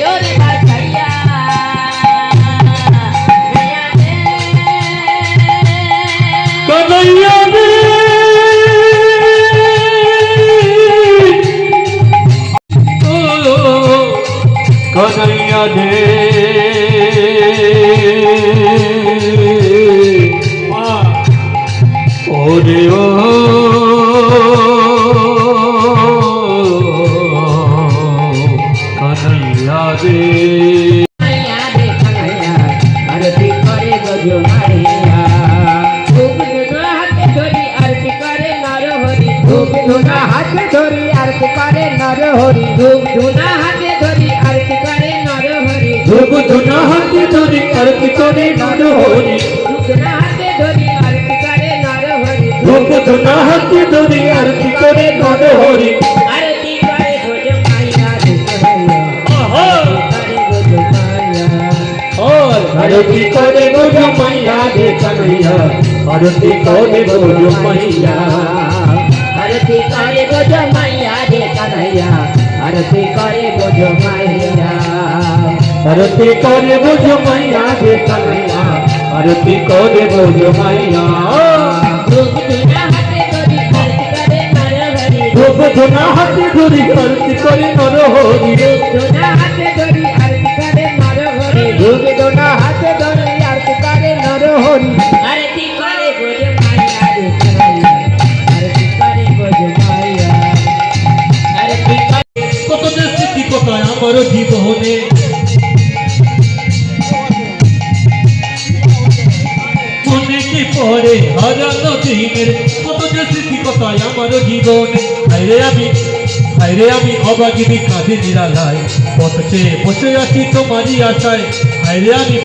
ওরে বাছাইয়া কানাইয়া রে কানাইয়া রে ওরে ও কানাইয়া রে আরতি করে গজো মারিয়া ধূপ ধুনা হাতে ধরি আরতি করে নরহরি ধূপ ধুনা হাতে ধরি আরতি করে নরহরি ধূপ ধুনা হাতে ধরি আরতি করে নরহরি ধূপ ধুনা হাতে ধরি আরতি করে নরহরি ধূপ ধুনা হাতে ধরি আরতি করে নরহরি ধূপ ধুনা হাতে ধরি আরতি করে নরহরি আরতি করে গজো মাইয়া आरती करे गोजो मैया रे कन्हैया आरती करे गोजो मैया आरती करे गोजो मैया रे कन्हैया आरती करे गोजो मैया आरती करे गोजो मैया रे कन्हैया आरती करे गोजो मैया धूप धुना हाथे धरी आरती करे नरहरि धूप धुना हाथे धरी आरती करे नरहरि धूप धुना हाथे धरी आरती करे नरहरि धूप धुना हाथे धरी आरती करे नरहरि आरती करे गोजो मैया रे कन्हैया आरती करे गोजो मैया आरती करे কত যে স্মৃতি কোথায় আমার জীবনে মনে কি পড়ে হারানো দিনের কত যে স্মৃতি কোথায় আমার জীবনে হায়রে আমি অবাগিনী কাঁদে নিরালায় পথে বসে আছি তোমারই আশায় হায়রে আমি